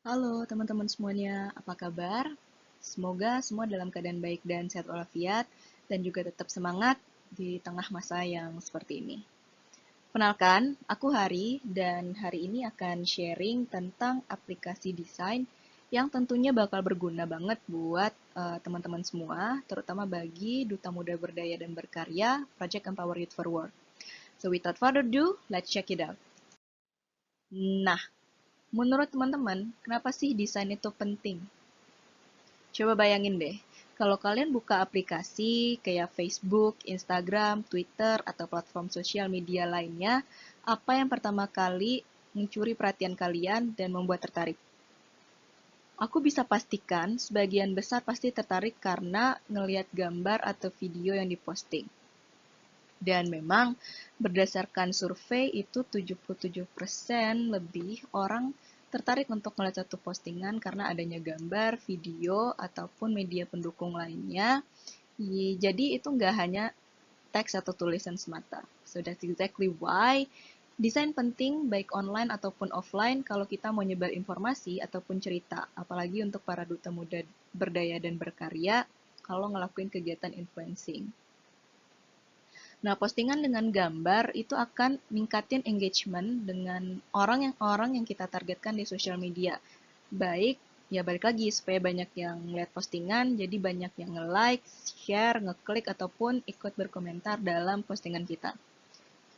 Halo teman-teman semuanya, apa kabar? Semoga semua dalam keadaan baik dan sehat walafiat dan juga tetap semangat di tengah masa yang seperti ini. Kenalkan, aku Hari dan hari ini akan sharing tentang aplikasi desain yang tentunya bakal berguna banget buat teman-teman semua, terutama bagi Duta Muda Berdaya dan Berkarya Project Empower Youth Forward. So without further ado, let's check it out. Nah, menurut teman-teman, kenapa sih desain itu penting? Coba bayangin deh, kalau kalian buka aplikasi kayak Facebook, Instagram, Twitter, atau platform sosial media lainnya, apa yang pertama kali mencuri perhatian kalian dan membuat tertarik? Aku bisa pastikan sebagian besar pasti tertarik karena ngelihat gambar atau video yang diposting. Dan memang berdasarkan survei itu 77% lebih orang tertarik untuk melihat satu postingan karena adanya gambar, video, ataupun media pendukung lainnya. Jadi itu nggak hanya teks atau tulisan semata. So that's exactly why desain penting baik online ataupun offline kalau kita mau nyebar informasi ataupun cerita. Apalagi untuk para duta muda berdaya dan berkarya kalau ngelakuin kegiatan influencing. Nah, postingan dengan gambar itu akan ningkatin engagement dengan orang yang kita targetkan di sosial media. Baik, ya balik lagi supaya banyak yang lihat postingan, jadi banyak yang nge-like, share, ngeklik, ataupun ikut berkomentar dalam postingan kita.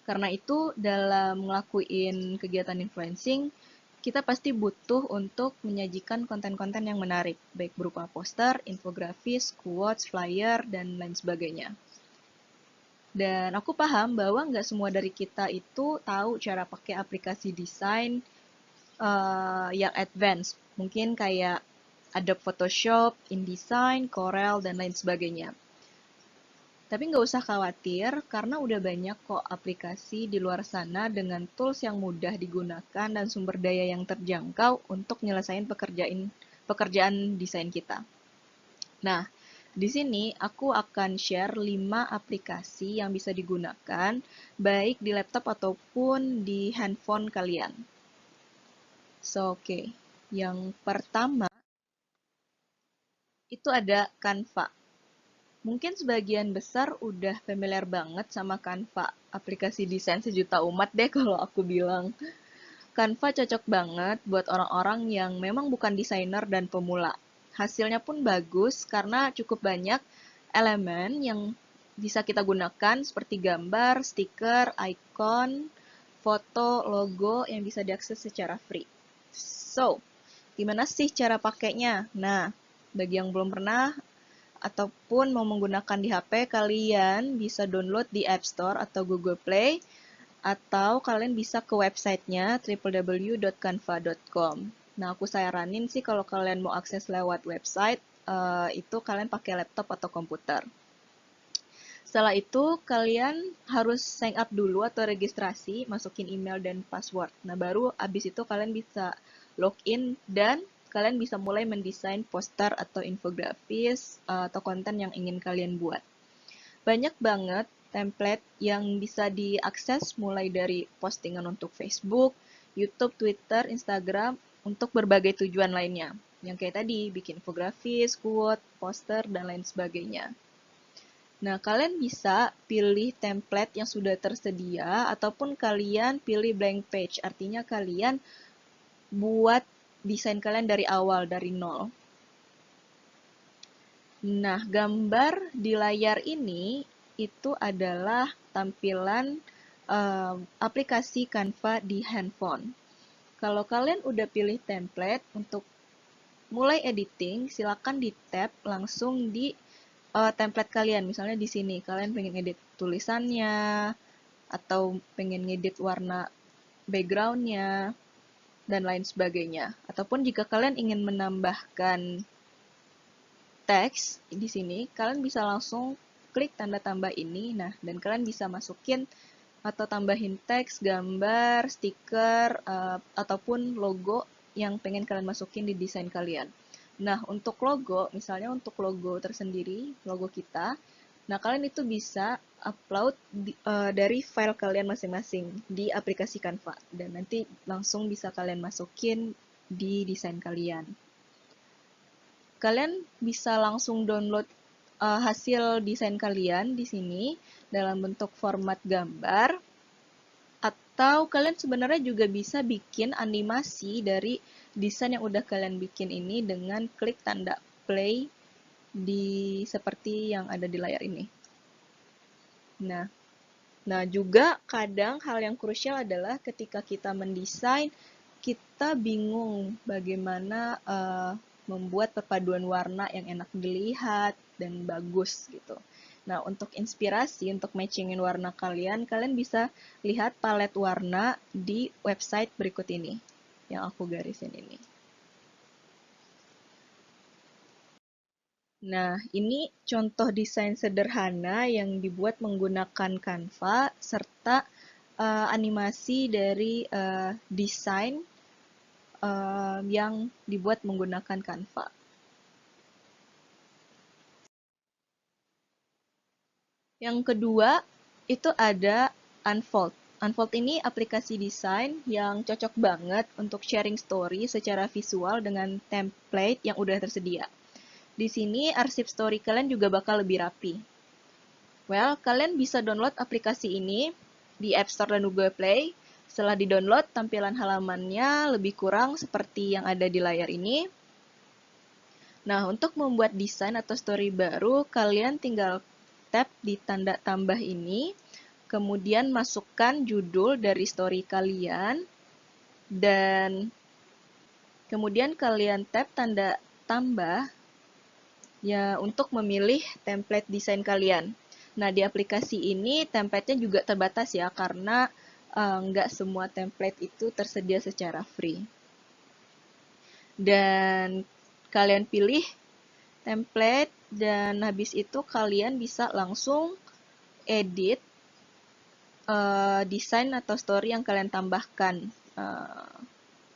Karena itu, dalam ngelakuin kegiatan influencing, kita pasti butuh untuk menyajikan konten-konten yang menarik, baik berupa poster, infografis, quotes, flyer, dan lain sebagainya. Dan aku paham bahwa nggak semua dari kita itu tahu cara pakai aplikasi desain yang advance. Mungkin kayak Adobe Photoshop, InDesign, Corel, dan lain sebagainya. Tapi nggak usah khawatir, karena udah banyak kok aplikasi di luar sana dengan tools yang mudah digunakan dan sumber daya yang terjangkau untuk nyelesain pekerjaan desain kita. Nah, di sini aku akan share 5 aplikasi yang bisa digunakan baik di laptop ataupun di handphone kalian. Oke. Yang pertama itu ada Canva. Mungkin sebagian besar udah familiar banget sama Canva, aplikasi desain sejuta umat deh kalau aku bilang. Canva cocok banget buat orang-orang yang memang bukan desainer dan pemula. Hasilnya pun bagus karena cukup banyak elemen yang bisa kita gunakan seperti gambar, stiker, icon, foto, logo yang bisa diakses secara free. So, gimana sih cara pakainya? Nah, bagi yang belum pernah ataupun mau menggunakan di HP, kalian bisa download di App Store atau Google Play, atau kalian bisa ke websitenya www.canva.com. Nah, aku saranin sih kalau kalian mau akses lewat website, itu kalian pakai laptop atau komputer. Setelah itu, kalian harus sign up dulu atau registrasi, masukin email dan password. Nah, baru abis itu kalian bisa login dan kalian bisa mulai mendesain poster atau infografis atau konten yang ingin kalian buat. Banyak banget template yang bisa diakses mulai dari postingan untuk Facebook, YouTube, Twitter, Instagram, untuk berbagai tujuan lainnya. Yang kayak tadi, bikin infografis, quote, poster, dan lain sebagainya. Nah, kalian bisa pilih template yang sudah tersedia, ataupun kalian pilih blank page, artinya kalian buat desain kalian dari awal, dari nol. Nah, gambar di layar ini itu adalah tampilan aplikasi Canva di handphone. Kalau kalian udah pilih template untuk mulai editing, silakan di tab langsung di template kalian. Misalnya di sini kalian pengen edit tulisannya atau pengen ngedit warna backgroundnya dan lain sebagainya. Ataupun jika kalian ingin menambahkan teks di sini, kalian bisa langsung klik tanda tambah ini. Nah, dan kalian bisa masukin atau tambahin teks, gambar, stiker, ataupun logo yang pengen kalian masukin di desain kalian. Nah, untuk logo, misalnya untuk logo tersendiri, logo kita, nah kalian itu bisa upload dari file kalian masing-masing di aplikasi Canva. Dan nanti langsung bisa kalian masukin di desain kalian. Kalian bisa langsung download hasil desain kalian di sini dalam bentuk format gambar, atau kalian sebenarnya juga bisa bikin animasi dari desain yang udah kalian bikin ini dengan klik tanda play di seperti yang ada di layar ini. Nah, juga kadang hal yang krusial adalah ketika kita mendesain, kita bingung bagaimana membuat perpaduan warna yang enak dilihat dan bagus gitu. Nah, untuk inspirasi, untuk matchingin warna kalian bisa lihat palet warna di website berikut ini, yang aku garisin ini. Nah, ini contoh desain sederhana yang dibuat menggunakan Canva serta animasi dari desain yang dibuat menggunakan Canva. Yang kedua, itu ada Unfold. Unfold ini aplikasi desain yang cocok banget untuk sharing story secara visual dengan template yang udah tersedia. Di sini arsip story kalian juga bakal lebih rapi. Well, kalian bisa download aplikasi ini di App Store dan Google Play. Setelah di-download, tampilan halamannya lebih kurang seperti yang ada di layar ini. Nah, untuk membuat desain atau story baru, kalian tinggal tap di tanda tambah ini, kemudian masukkan judul dari story kalian, dan kemudian kalian tap tanda tambah ya untuk memilih template desain kalian. Nah, di aplikasi ini template-nya juga terbatas ya, karena nggak semua template itu tersedia secara free. Dan kalian pilih template, dan habis itu kalian bisa langsung edit desain atau story yang kalian tambahkan.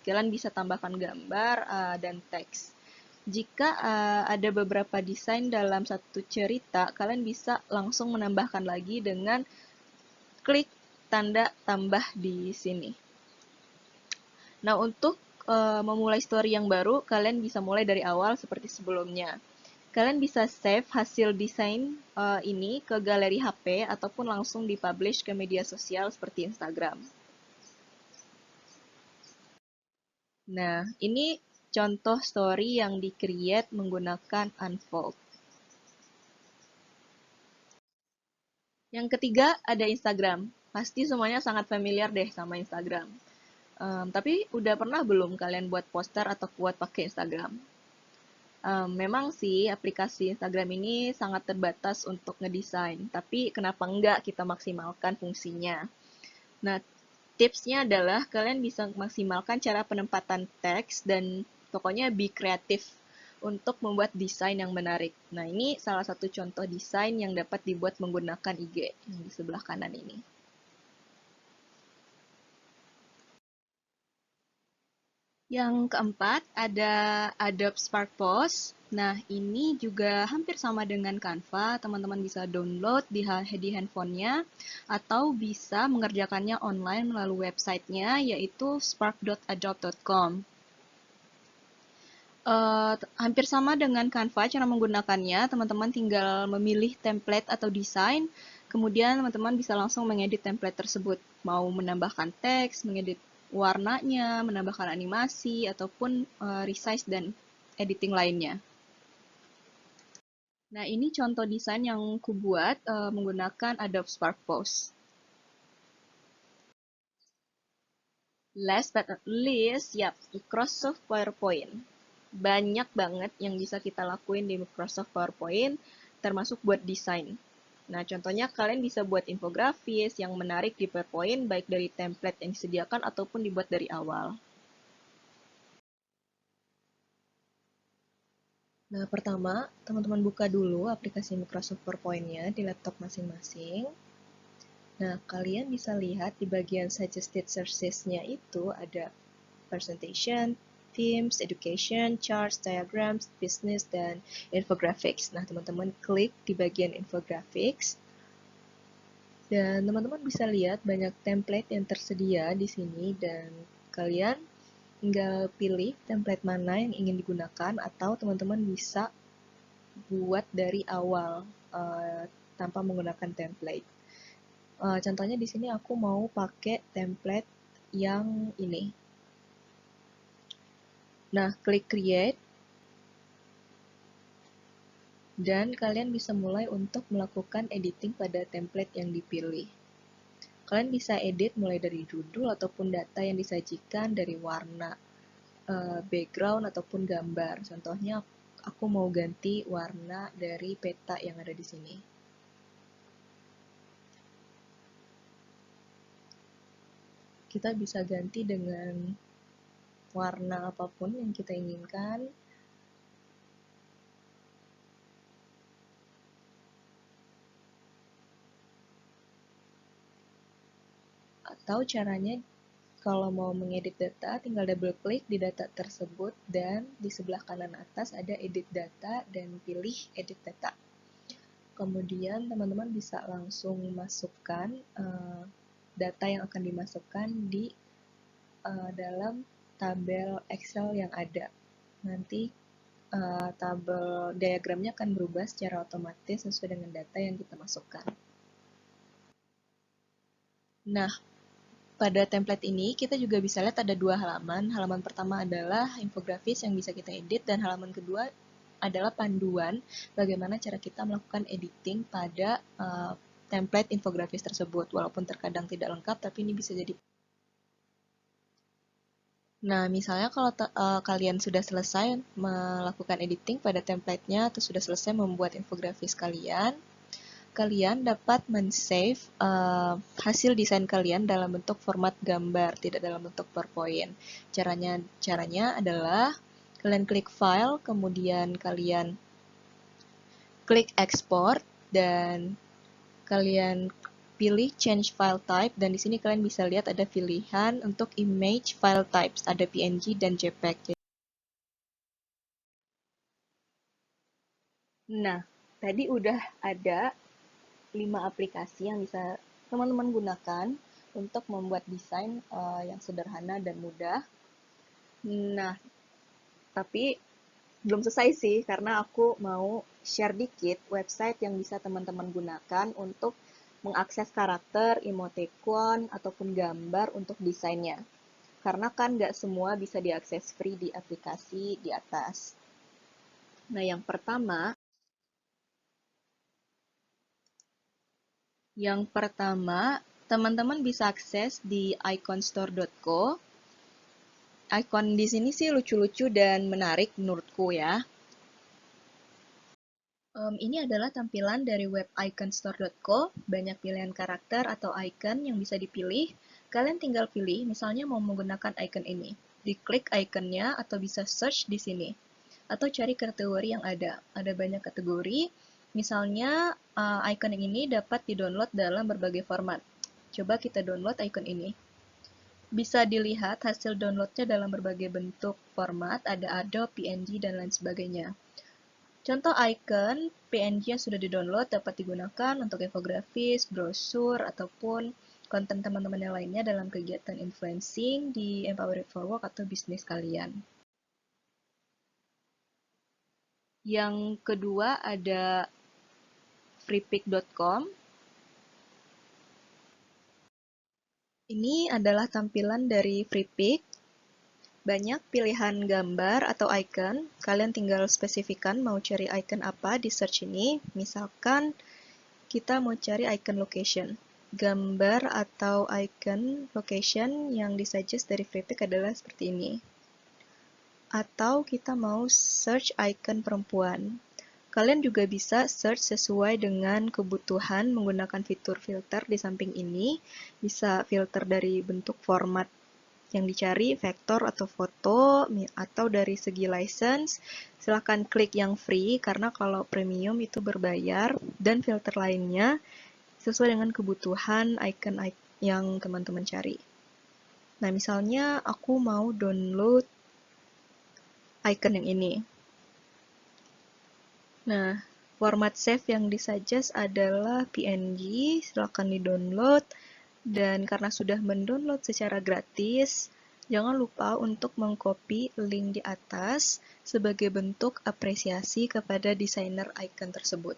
Kalian bisa tambahkan gambar dan teks. Jika ada beberapa desain dalam satu cerita, kalian bisa langsung menambahkan lagi dengan klik tanda tambah di sini. Nah, untuk memulai story yang baru, kalian bisa mulai dari awal seperti sebelumnya. Kalian bisa save hasil desain ini ke galeri HP ataupun langsung dipublish ke media sosial seperti Instagram. Nah, ini contoh story yang di-create menggunakan Unfold. Yang ketiga, ada Instagram. Pasti semuanya sangat familiar deh sama Instagram. Tapi udah pernah belum kalian buat poster atau buat pakai Instagram? Memang sih aplikasi Instagram ini sangat terbatas untuk ngedesain, tapi kenapa enggak kita maksimalkan fungsinya? Nah, tipsnya adalah kalian bisa maksimalkan cara penempatan teks dan pokoknya be kreatif untuk membuat desain yang menarik. Nah, ini salah satu contoh desain yang dapat dibuat menggunakan IG yang di sebelah kanan ini. Yang keempat ada Adobe Spark Post. Nah, ini juga hampir sama dengan Canva. Teman-teman bisa download di handphonenya atau bisa mengerjakannya online melalui websitenya yaitu spark.adobe.com. Hampir sama dengan Canva cara menggunakannya, teman-teman tinggal memilih template atau desain, kemudian teman-teman bisa langsung mengedit template tersebut, mau menambahkan teks, mengedit warnanya, menambahkan animasi, ataupun resize dan editing lainnya. Nah, ini contoh desain yang kubuat menggunakan Adobe Spark Post. Last but not least, yap, Microsoft PowerPoint. Banyak banget yang bisa kita lakuin di Microsoft PowerPoint, termasuk buat desain. Nah, contohnya kalian bisa buat infografis yang menarik di PowerPoint, baik dari template yang disediakan ataupun dibuat dari awal. Nah, pertama, teman-teman buka dulu aplikasi Microsoft PowerPoint-nya di laptop masing-masing. Nah, kalian bisa lihat di bagian suggested sources-nya itu ada presentation, themes, education, charts, diagrams, business, dan infographics. Nah, teman-teman klik di bagian infographics. Dan teman-teman bisa lihat banyak template yang tersedia di sini dan kalian tinggal pilih template mana yang ingin digunakan atau teman-teman bisa buat dari awal tanpa menggunakan template. Contohnya di sini aku mau pakai template yang ini. Nah, klik create dan kalian bisa mulai untuk melakukan editing pada template yang dipilih. Kalian bisa edit mulai dari judul ataupun data yang disajikan, dari warna, background ataupun gambar. Contohnya aku mau ganti warna dari peta yang ada di sini. Kita bisa ganti dengan warna apapun yang kita inginkan. Atau caranya, kalau mau mengedit data, tinggal double klik di data tersebut dan di sebelah kanan atas ada edit data dan pilih edit data. Kemudian teman-teman bisa langsung masukkan data yang akan dimasukkan di dalam tabel Excel yang ada. Nanti tabel diagramnya akan berubah secara otomatis sesuai dengan data yang kita masukkan. Nah, pada template ini kita juga bisa lihat ada dua halaman. Halaman pertama adalah infografis yang bisa kita edit, dan halaman kedua adalah panduan bagaimana cara kita melakukan editing pada template infografis tersebut. Walaupun terkadang tidak lengkap, tapi ini bisa jadi. Nah, misalnya kalau kalian sudah selesai melakukan editing pada template-nya atau sudah selesai membuat infografis kalian, kalian dapat men-save hasil desain kalian dalam bentuk format gambar, tidak dalam bentuk PowerPoint. Caranya adalah kalian klik file, kemudian kalian klik export, dan kalian pilih change file type, dan di sini kalian bisa lihat ada pilihan untuk image file types, ada PNG dan JPEG. Nah, tadi udah ada 5 aplikasi yang bisa teman-teman gunakan untuk membuat desain yang sederhana dan mudah. Nah, tapi belum selesai sih, karena aku mau share dikit website yang bisa teman-teman gunakan untuk mengakses karakter, emoticon, ataupun gambar untuk desainnya. Karena kan nggak semua bisa diakses free di aplikasi di atas. Nah, yang pertama, teman-teman bisa akses di iconstore.co. Icon di sini sih lucu-lucu dan menarik menurutku ya. Ini adalah tampilan dari web iconstore.co. Banyak pilihan karakter atau icon yang bisa dipilih. Kalian tinggal pilih, misalnya mau menggunakan icon ini. Diklik iconnya atau bisa search di sini. Atau cari kategori yang ada. Ada banyak kategori. Misalnya, icon yang ini dapat di-download dalam berbagai format. Coba kita download icon ini. Bisa dilihat hasil downloadnya dalam berbagai bentuk format, ada Adobe, PNG, dan lain sebagainya. Contoh icon PNG yang sudah di-download dapat digunakan untuk infografis, brosur, ataupun konten teman-teman yang lainnya dalam kegiatan influencing di Empowered for Work atau bisnis kalian. Yang kedua ada freepik.com. Ini adalah tampilan dari Freepik. Banyak pilihan gambar atau icon. Kalian tinggal spesifikkan mau cari icon apa di search ini. Misalkan kita mau cari icon location. Gambar atau icon location yang disuggest dari Freepik adalah seperti ini. Atau kita mau search icon perempuan. Kalian juga bisa search sesuai dengan kebutuhan menggunakan fitur filter di samping ini. Bisa filter dari bentuk format yang dicari, vektor atau foto, atau dari segi license. Silahkan klik yang free, karena kalau premium itu berbayar, dan filter lainnya sesuai dengan kebutuhan icon yang teman-teman cari. Nah, misalnya aku mau download icon yang ini. Nah, format save yang disuggest adalah PNG, silakan di-download. Dan karena sudah mendownload secara gratis, Jangan lupa untuk mengcopy link di atas sebagai bentuk apresiasi kepada desainer icon tersebut.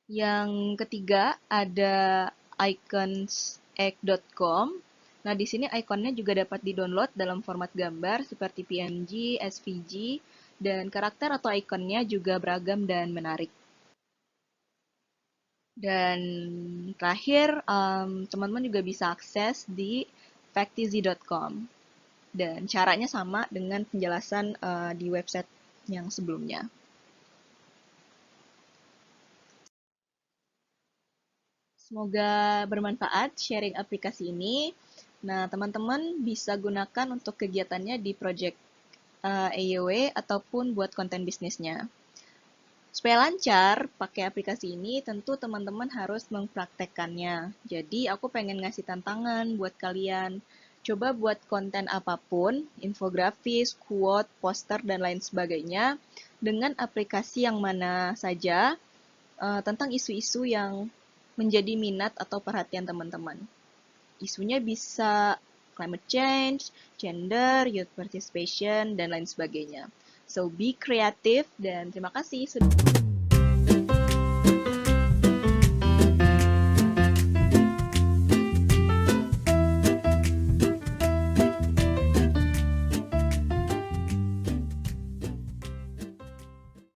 Yang ketiga ada iconsegg.com. Nah, di sini ikonnya juga dapat di-download dalam format gambar seperti PNG, SVG, dan karakter atau ikonnya juga beragam dan menarik. Dan terakhir, teman-teman juga bisa akses di factizy.com. Dan caranya sama dengan penjelasan di website yang sebelumnya. Semoga bermanfaat sharing aplikasi ini. Nah, teman-teman bisa gunakan untuk kegiatannya di project AYW ataupun buat konten bisnisnya. Supaya lancar pakai aplikasi ini, tentu teman-teman harus mempraktekkannya. Jadi, aku pengen ngasih tantangan buat kalian. Coba buat konten apapun, infografis, quote, poster, dan lain sebagainya, dengan aplikasi yang mana saja tentang isu-isu yang menjadi minat atau perhatian teman-teman. Isunya bisa climate change, gender, youth participation, dan lain sebagainya. So, be creative, dan terima kasih sudah